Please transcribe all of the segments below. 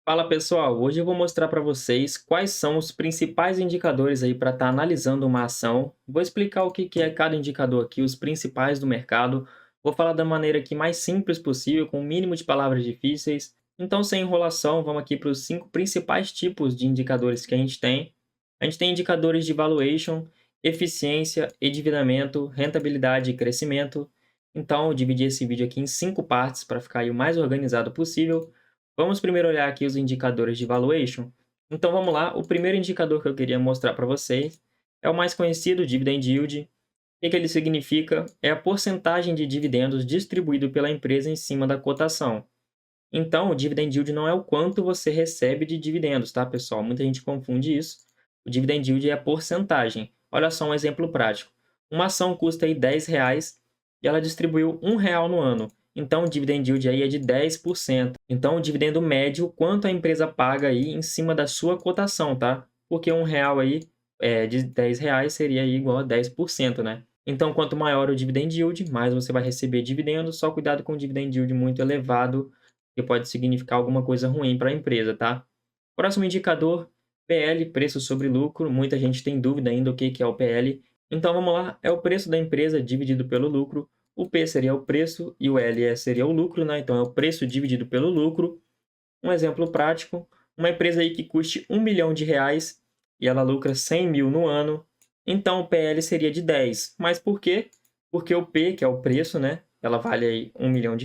Fala pessoal, hoje eu vou mostrar para vocês quais são os principais indicadores aí para estar analisando uma ação. Vou explicar o que é cada indicador aqui, os principais do mercado. Vou falar da maneira aqui mais simples possível, com o mínimo de palavras difíceis. Então, sem enrolação, vamos aqui para os 5 principais tipos de indicadores que a gente tem. A gente tem indicadores de valuation, eficiência, endividamento, rentabilidade e crescimento. Então, eu dividi esse vídeo aqui em 5 partes para ficar aí o mais organizado possível. Vamos primeiro olhar aqui os indicadores de valuation. Então vamos lá, o primeiro indicador que eu queria mostrar para vocês é o mais conhecido, o Dividend Yield. O que ele significa? É a porcentagem de dividendos distribuído pela empresa em cima da cotação. Então, o Dividend Yield não é o quanto você recebe de dividendos, tá, pessoal? Muita gente confunde isso. O Dividend Yield é a porcentagem. Olha só um exemplo prático. Uma ação custa aí R$ 10 e ela distribuiu R$ 1 no ano. Então, o Dividend Yield aí é de 10%. Então, o dividendo médio, quanto a empresa paga aí em cima da sua cotação, tá? Porque R$ 1 aí de R$ 10 seria aí igual a 10%, né? Então, quanto maior o Dividend Yield, mais você vai receber dividendos. Só cuidado com o Dividend Yield muito elevado, que pode significar alguma coisa ruim para a empresa, tá? Próximo indicador, PL, preço sobre lucro. Muita gente tem dúvida ainda o que é o PL. Então vamos lá, é o preço da empresa dividido pelo lucro. O P seria o preço e o L seria o lucro, né? Então é o preço dividido pelo lucro. Um exemplo prático, uma empresa aí que custe R$ 1 milhão e ela lucra 100 mil no ano, então o PL seria de 10. Mas por quê? Porque o P, que é o preço, né? Ela vale aí R$ 1 milhão,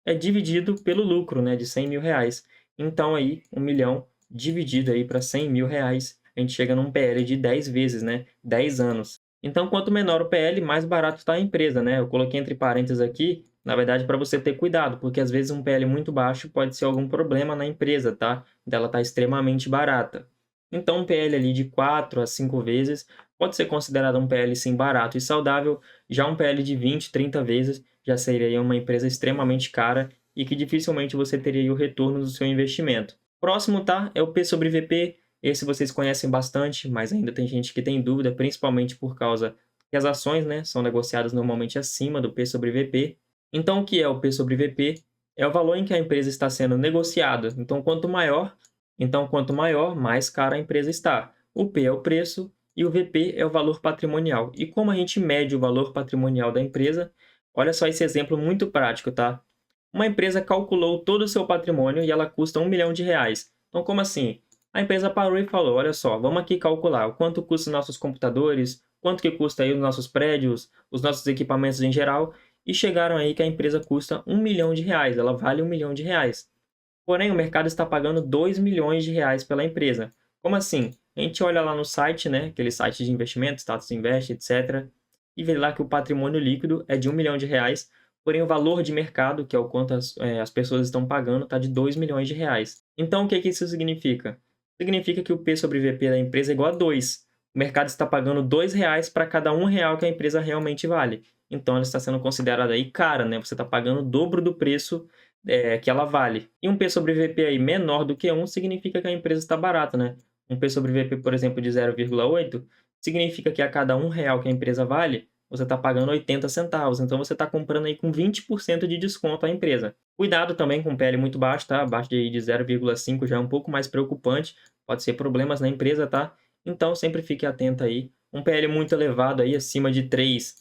é dividido pelo lucro, né? De 100 mil reais. Então aí, 1 milhão dividido aí para 100 mil reais, a gente chega num PL de 10 vezes, né? 10 anos. Então, quanto menor o PL, mais barato está a empresa, né? Eu coloquei entre parênteses aqui, na verdade, para você ter cuidado, porque às vezes um PL muito baixo pode ser algum problema na empresa, tá? Dela tá extremamente barata. Então, um PL ali de 4 a 5 vezes pode ser considerado um PL sim barato e saudável, já um PL de 20, 30 vezes já seria uma empresa extremamente cara e que dificilmente você teria o retorno do seu investimento. Próximo, tá? É o P sobre VP. Esse vocês conhecem bastante, mas ainda tem gente que tem dúvida, principalmente por causa que as ações, né, são negociadas normalmente acima do P sobre VP. Então, o que é o P sobre VP? É o valor em que a empresa está sendo negociada. Quanto maior, mais cara a empresa está. O P é o preço e o VP é o valor patrimonial. E como a gente mede o valor patrimonial da empresa? Olha só esse exemplo muito prático, tá? Uma empresa calculou todo o seu patrimônio e ela custa R$ 1 milhão. Então, como assim? A empresa parou e falou: olha só, vamos aqui calcular o quanto custa os nossos computadores, quanto que custa aí os nossos prédios, os nossos equipamentos em geral, e chegaram aí que a empresa custa R$ 1 milhão, ela vale R$ 1 milhão. Porém, o mercado está pagando R$ 2 milhões pela empresa. Como assim? A gente olha lá no site, né, aquele site de investimento, Status Invest, etc., e vê lá que o patrimônio líquido é de R$ 1 milhão, porém o valor de mercado, que é o quanto as pessoas estão pagando, está de R$ 2 milhões. Então, o que isso significa? Significa que o P sobre VP da empresa é igual a 2. O mercado está pagando R$ 2 para cada R$ 1 que a empresa realmente vale. Então, ela está sendo considerada aí cara, né? Você está pagando o dobro do preço que ela vale. E um P sobre VP aí menor do que 1 significa que a empresa está barata, né? Um P sobre VP, por exemplo, de 0,8 significa que a cada R$ 1 que a empresa vale, você está pagando 80 centavos. Então, você está comprando aí com 20% de desconto a empresa. Cuidado também com PL muito baixo, tá? Abaixo de 0,5 já é um pouco mais preocupante. Pode ser problemas na empresa, tá? Então, sempre fique atento aí. Um PL muito elevado aí, acima de 3,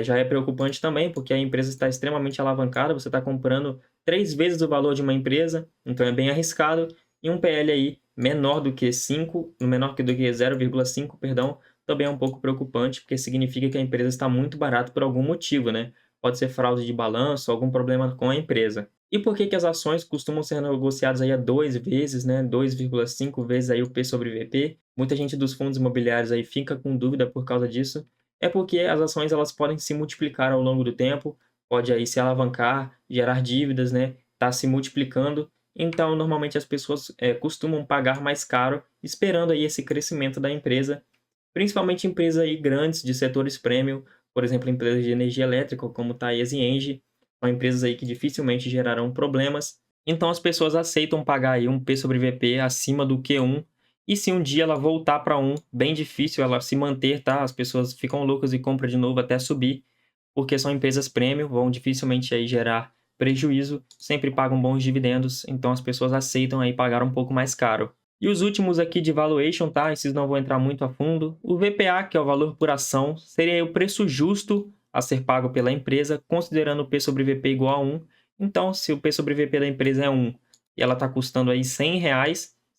já é preocupante também, porque a empresa está extremamente alavancada. Você está comprando 3 vezes o valor de uma empresa, então é bem arriscado. E um PL aí menor do que 5, menor do que 0,5, perdão, também é um pouco preocupante, porque significa que a empresa está muito barata por algum motivo, né? Pode ser fraude de balanço, algum problema com a empresa. E por que as ações costumam ser negociadas aí a 2 vezes, né? 2,5 vezes aí o P sobre VP? Muita gente dos fundos imobiliários aí fica com dúvida por causa disso. É porque as ações elas podem se multiplicar ao longo do tempo, pode aí se alavancar, gerar dívidas, né? Tá se multiplicando. Então, normalmente as pessoas costumam pagar mais caro, esperando aí esse crescimento da empresa, principalmente empresas aí grandes de setores premium, por exemplo, empresas de energia elétrica, como Taesa e Engie, são empresas aí que dificilmente gerarão problemas. Então, as pessoas aceitam pagar aí um P sobre VP acima do Q1, e se um dia ela voltar para 1, bem difícil ela se manter, tá? As pessoas ficam loucas e compram de novo até subir, porque são empresas premium, vão dificilmente aí gerar prejuízo, sempre pagam bons dividendos, então as pessoas aceitam aí pagar um pouco mais caro. E os últimos aqui de valuation, tá? Esses não vou entrar muito a fundo. O VPA, que é o valor por ação, seria o preço justo a ser pago pela empresa, considerando o P sobre VP igual a 1. Então, se o P sobre VP da empresa é 1 e ela está custando aí R$ 100,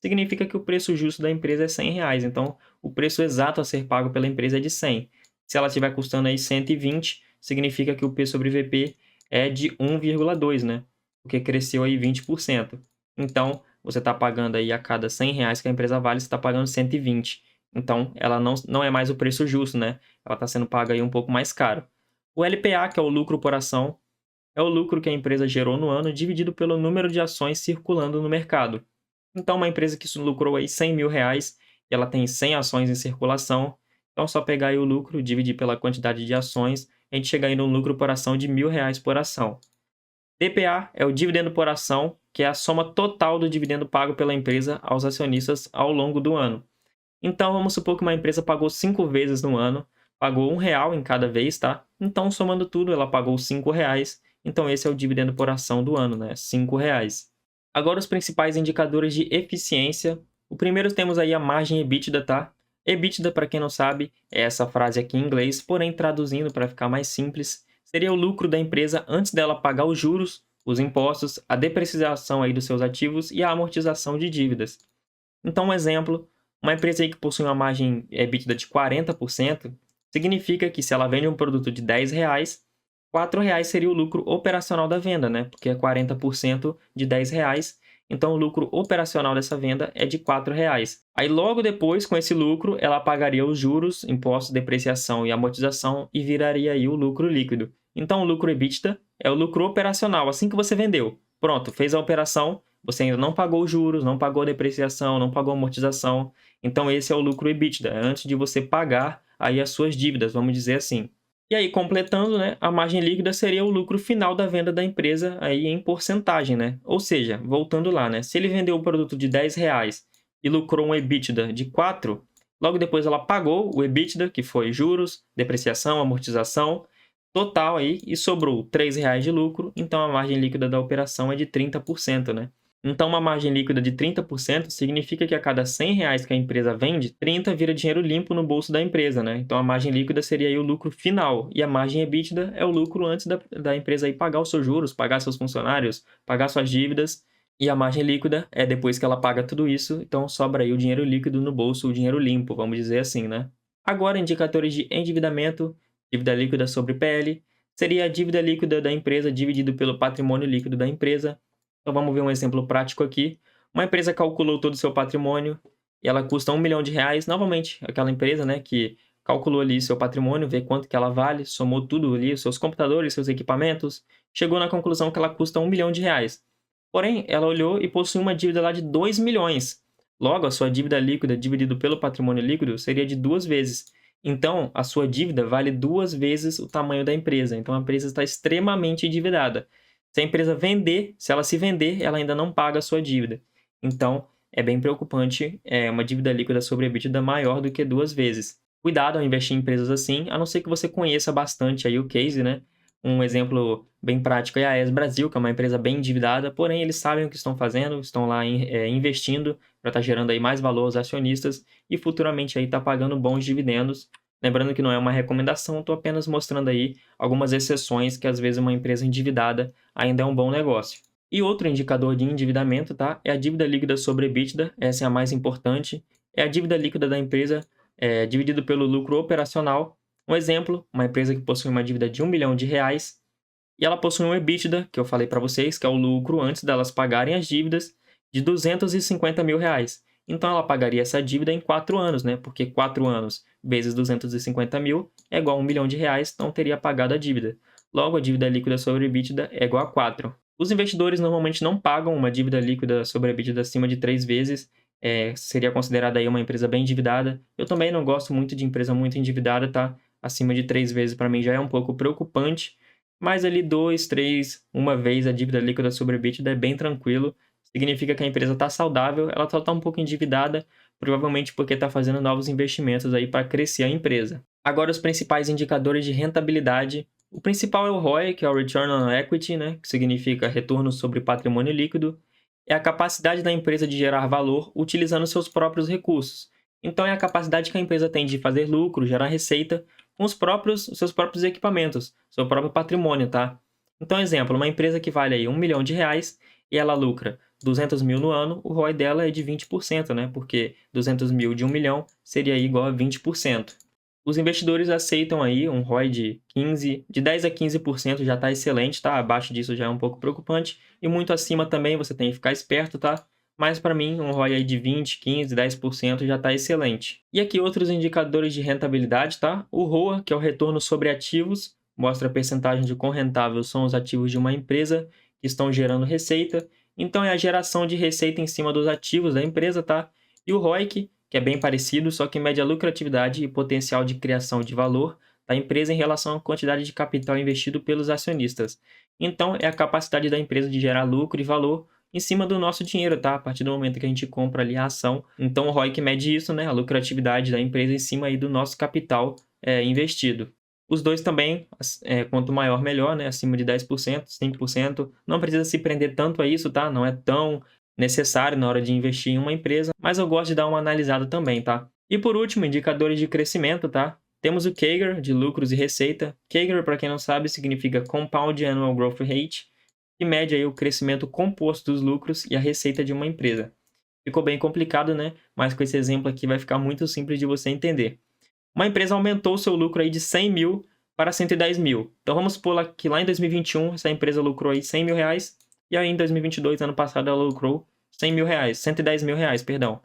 significa que o preço justo da empresa é R$ 100. Então, o preço exato a ser pago pela empresa é de 100. Se ela estiver custando aí 120, significa que o P sobre VP é de 1,2, né? Porque cresceu aí 20%. Então, você está pagando aí a cada R$ 100 que a empresa vale, você está pagando 120. Então, ela não é mais o preço justo, né? Ela está sendo paga aí um pouco mais caro. O LPA, que é o lucro por ação, é o lucro que a empresa gerou no ano dividido pelo número de ações circulando no mercado. Então, uma empresa que lucrou aí R$ 100.000 e ela tem 100 ações em circulação, então é só pegar aí o lucro, dividir pela quantidade de ações, a gente chega aí no lucro por ação de R$ 1.000 por ação. DPA é o dividendo por ação, que é a soma total do dividendo pago pela empresa aos acionistas ao longo do ano. Então, vamos supor que uma empresa pagou 5 vezes no ano, pagou R$ 1 em cada vez, tá? Então, somando tudo, ela pagou R$ 5. Então, esse é o dividendo por ação do ano, né? R$ 5. Agora, os principais indicadores de eficiência. O primeiro temos aí a margem EBITDA, tá? EBITDA, para quem não sabe, é essa frase aqui em inglês, porém, traduzindo para ficar mais simples, seria o lucro da empresa antes dela pagar os juros, os impostos, a depreciação aí dos seus ativos e a amortização de dívidas. Então, um exemplo, uma empresa aí que possui uma margem EBITDA de 40%, significa que se ela vende um produto de R$ 10, R$ 4 seria o lucro operacional da venda, né? Porque é 40% de R$ 10, então o lucro operacional dessa venda é de R$ 4. Aí logo depois, com esse lucro, ela pagaria os juros, impostos, depreciação e amortização e viraria aí o lucro líquido. Então o lucro EBITDA é o lucro operacional, assim que você vendeu. Pronto, fez a operação, você ainda não pagou os juros, não pagou a depreciação, não pagou a amortização. Então esse é o lucro EBITDA, antes de você pagar aí as suas dívidas, vamos dizer assim. E aí, completando, né, a margem líquida seria o lucro final da venda da empresa aí em porcentagem, né? Ou seja, voltando lá, né, se ele vendeu o produto de R$ 10 e lucrou um EBITDA de 4, logo depois ela pagou o EBITDA, que foi juros, depreciação, amortização, total aí, e sobrou R$ 3 de lucro, então a margem líquida da operação é de 30%, né? Então, uma margem líquida de 30% significa que a cada R$ 100 que a empresa vende, 30 vira dinheiro limpo no bolso da empresa, né? Então, a margem líquida seria aí o lucro final. E a margem EBITDA é o lucro antes da empresa aí pagar os seus juros, pagar seus funcionários, pagar suas dívidas. E a margem líquida é depois que ela paga tudo isso, então sobra aí o dinheiro líquido no bolso, o dinheiro limpo, vamos dizer assim, né? Agora, indicadores de endividamento, dívida líquida sobre PL, seria a dívida líquida da empresa dividido pelo patrimônio líquido da empresa. Então, vamos ver um exemplo prático aqui. Uma empresa calculou todo o seu patrimônio e ela custa R$ 1 milhão. Novamente, aquela empresa, né, que calculou ali seu patrimônio, vê quanto que ela vale, somou tudo ali, os seus computadores, seus equipamentos, chegou na conclusão que ela custa R$ 1 milhão. Porém, ela olhou e possui uma dívida lá de 2 milhões. Logo, a sua dívida líquida dividido pelo patrimônio líquido seria de 2 vezes. Então, a sua dívida vale 2 vezes o tamanho da empresa. Então, a empresa está extremamente endividada. Se a empresa vender, se ela se vender, ela ainda não paga a sua dívida. Então, é bem preocupante, uma dívida líquida sobre EBITDA maior do que 2 vezes. Cuidado ao investir em empresas assim, a não ser que você conheça bastante aí o case, né? Um exemplo bem prático é a AES Brasil, que é uma empresa bem endividada, porém eles sabem o que estão fazendo, estão lá investindo para estar gerando aí mais valor aos acionistas e futuramente aí tá pagando bons dividendos. Lembrando que não é uma recomendação, estou apenas mostrando aí algumas exceções que às vezes uma empresa endividada ainda é um bom negócio. E outro indicador de endividamento, tá? É a dívida líquida sobre EBITDA, essa é a mais importante. É a dívida líquida da empresa dividido pelo lucro operacional. Um exemplo, uma empresa que possui uma dívida de R$ 1 milhão e ela possui um EBITDA, que eu falei para vocês, que é o lucro antes delas pagarem as dívidas, de R$ 250 mil. Então, ela pagaria essa dívida em 4 anos, né? Porque 4 anos vezes 250 mil é igual a R$ 1 milhão, então teria pagado a dívida. Logo, a dívida líquida sobre EBITDA é igual a 4. Os investidores normalmente não pagam uma dívida líquida sobre EBITDA acima de 3 vezes, seria considerada aí uma empresa bem endividada. Eu também não gosto muito de empresa muito endividada, tá? Acima de 3 vezes para mim já é um pouco preocupante, mas ali 2, 3, uma vez a dívida líquida sobre EBITDA é bem tranquilo. Significa que a empresa está saudável, ela só está um pouco endividada, provavelmente porque está fazendo novos investimentos aí para crescer a empresa. Agora, os principais indicadores de rentabilidade. O principal é o ROI, que é o Return on Equity, né, que significa retorno sobre patrimônio líquido. É a capacidade da empresa de gerar valor utilizando seus próprios recursos. Então, é a capacidade que a empresa tem de fazer lucro, gerar receita com os seus próprios equipamentos, seu próprio patrimônio, tá? Então, exemplo, uma empresa que vale aí R$ 1 milhão e ela lucra 200 mil no ano, o ROI dela é de 20%, né? Porque 200 mil de 1 milhão seria igual a 20%. Os investidores aceitam aí um ROI de 10 a 15% já está excelente, tá? Abaixo disso já é um pouco preocupante. E muito acima também você tem que ficar esperto, tá? Mas para mim, um ROI aí de 20, 15, 10% já está excelente. E aqui outros indicadores de rentabilidade, tá? O ROA, que é o retorno sobre ativos, mostra a percentagem de quão rentáveis são os ativos de uma empresa que estão gerando receita. Então é a geração de receita em cima dos ativos da empresa, tá? E o ROIC, que é bem parecido, só que mede a lucratividade e potencial de criação de valor da empresa em relação à quantidade de capital investido pelos acionistas. Então, é a capacidade da empresa de gerar lucro e valor em cima do nosso dinheiro, tá? A partir do momento que a gente compra ali a ação. Então, o ROIC mede isso, né? A lucratividade da empresa em cima aí do nosso capital investido. Os dois também, quanto maior, melhor, né? Acima de 10%, 5%. Não precisa se prender tanto a isso, tá? Não é tão necessário na hora de investir em uma empresa, mas eu gosto de dar uma analisada também, tá? E por último, indicadores de crescimento, tá? Temos o CAGR, de lucros e receita. CAGR, para quem não sabe, significa Compound Annual Growth Rate, que mede aí o crescimento composto dos lucros e a receita de uma empresa. Ficou bem complicado, né? Mas com esse exemplo aqui vai ficar muito simples de você entender. Uma empresa aumentou o seu lucro aí de 100 mil para 110 mil. Então vamos supor que lá em 2021 essa empresa lucrou aí 100 mil reais e aí em 2022, ano passado, ela lucrou 100 mil reais, 110 mil reais, perdão.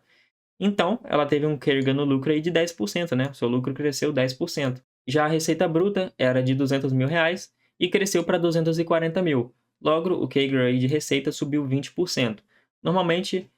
Então, ela teve um CAGR no lucro aí de 10%, né? O seu lucro cresceu 10%. Já a receita bruta era de 200 mil reais e cresceu para 240 mil. Logo, o CAGR aí de receita subiu 20%. Normalmente,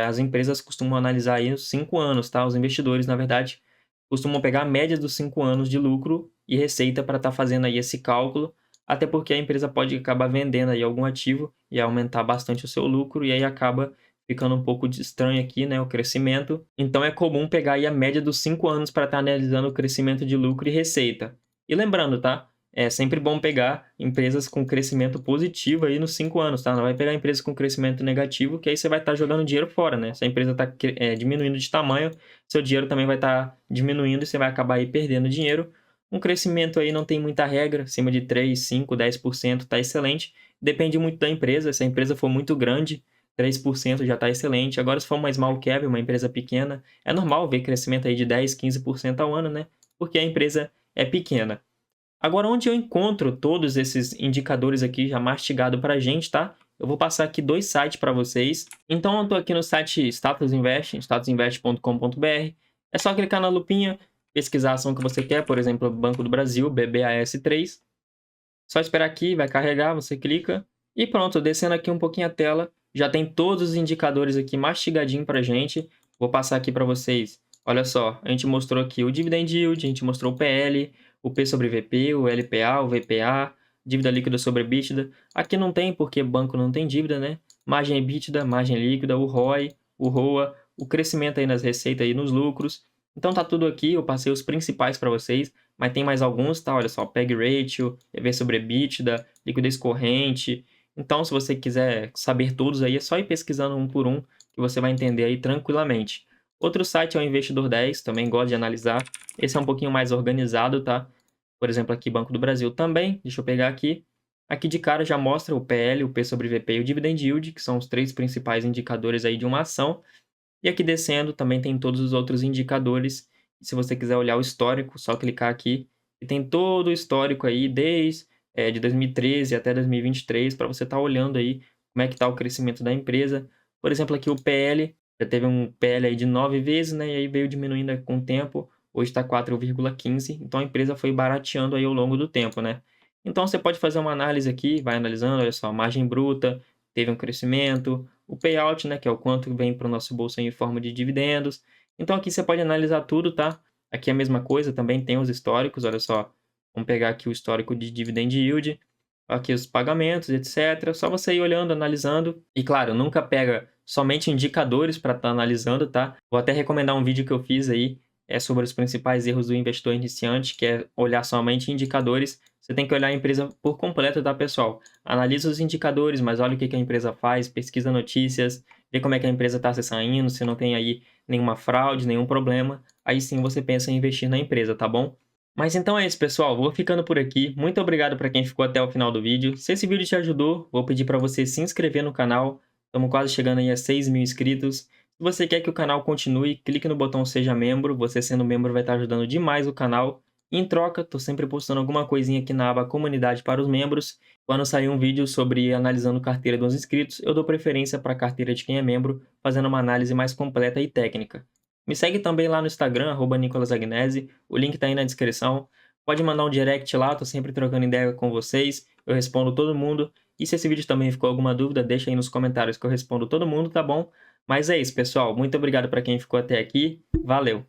as empresas costumam analisar aí os 5 anos, tá? Os investidores, na verdade, costumam pegar a média dos 5 anos de lucro e receita para estar fazendo aí esse cálculo, até porque a empresa pode acabar vendendo aí algum ativo e aumentar bastante o seu lucro e aí acaba ficando um pouco estranho aqui, né, o crescimento. Então é comum pegar aí a média dos 5 anos para estar analisando o crescimento de lucro e receita. E lembrando, tá? É sempre bom pegar empresas com crescimento positivo aí nos 5 anos, tá? Não vai pegar empresas com crescimento negativo, que aí você vai estar jogando dinheiro fora, né? Se a empresa está diminuindo de tamanho, seu dinheiro também vai estar diminuindo e você vai acabar aí perdendo dinheiro. Um crescimento aí não tem muita regra, acima de 3, 5, 10% está excelente. Depende muito da empresa. Se a empresa for muito grande, 3% já está excelente. Agora, se for uma small cap, uma empresa pequena, é normal ver crescimento aí de 10, 15% ao ano, né? Porque a empresa é pequena. Agora, onde eu encontro todos esses indicadores aqui já mastigado para a gente, tá? Eu vou passar aqui 2 sites para vocês. Então, eu estou aqui no site Status Invest, statusinvest.com.br. É só clicar na lupinha, pesquisar a ação que você quer, por exemplo, Banco do Brasil, BBAS3. Só esperar aqui, vai carregar, você clica e pronto, descendo aqui um pouquinho a tela, já tem todos os indicadores aqui mastigadinho pra gente. Vou passar aqui para vocês. Olha só, a gente mostrou aqui o Dividend Yield, a gente mostrou o PL, o P sobre VP, o LPA, o VPA, dívida líquida sobre EBITDA. Aqui não tem porque banco não tem dívida, né? Margem EBITDA, margem líquida, o ROI, o ROA, o crescimento aí nas receitas e nos lucros. Então tá tudo aqui, eu passei os principais para vocês, mas tem mais alguns, tá? Olha só, PEG Ratio, EV sobre EBITDA, liquidez corrente. Então, se você quiser saber todos aí, é só ir pesquisando um por um, que você vai entender aí tranquilamente. Outro site é o Investidor 10, também gosto de analisar. Esse é um pouquinho mais organizado, tá? Por exemplo, aqui Banco do Brasil também, deixa eu pegar aqui. Aqui de cara já mostra o PL, o P sobre VP e o Dividend Yield, que são os 3 principais indicadores aí de uma ação. E aqui descendo também tem todos os outros indicadores. Se você quiser olhar o histórico, só clicar aqui. E tem todo o histórico aí, desde de 2013 até 2023, para você estar olhando aí como é que está o crescimento da empresa. Por exemplo, aqui o PL, já teve um PL aí de 9 vezes, né? E aí veio diminuindo com o tempo. Hoje está 4,15. Então a empresa foi barateando aí ao longo do tempo, né? Então você pode fazer uma análise aqui, vai analisando, olha só, margem bruta, teve um crescimento, o payout, né, que é o quanto vem para o nosso bolso em forma de dividendos. Então aqui você pode analisar tudo, tá? Aqui é a mesma coisa, também tem os históricos, olha só. Vamos pegar aqui o histórico de dividend yield, aqui os pagamentos, etc. Só você ir olhando, analisando. E claro, nunca pega somente indicadores para estar analisando, tá? Vou até recomendar um vídeo que eu fiz aí, sobre os principais erros do investidor iniciante, que é olhar somente indicadores. Você tem que olhar a empresa por completo, tá, pessoal? Analisa os indicadores, mas olha o que a empresa faz, pesquisa notícias, vê como é que a empresa está se saindo, se não tem aí nenhuma fraude, nenhum problema. Aí sim você pensa em investir na empresa, tá bom? Mas então é isso, pessoal. Vou ficando por aqui. Muito obrigado para quem ficou até o final do vídeo. Se esse vídeo te ajudou, vou pedir para você se inscrever no canal. Estamos quase chegando aí a 6.000 inscritos. Se você quer que o canal continue, clique no botão Seja Membro. Você sendo membro vai estar ajudando demais o canal. Em troca, estou sempre postando alguma coisinha aqui na aba Comunidade para os membros. Quando sair um vídeo sobre analisando carteira dos inscritos, eu dou preferência para a carteira de quem é membro, fazendo uma análise mais completa e técnica. Me segue também lá no Instagram, @NicolasAgnese, o link está aí na descrição. Pode mandar um direct lá, estou sempre trocando ideia com vocês, eu respondo todo mundo. E se esse vídeo também ficou alguma dúvida, deixa aí nos comentários que eu respondo todo mundo, tá bom? Mas é isso, pessoal. Muito obrigado para quem ficou até aqui. Valeu!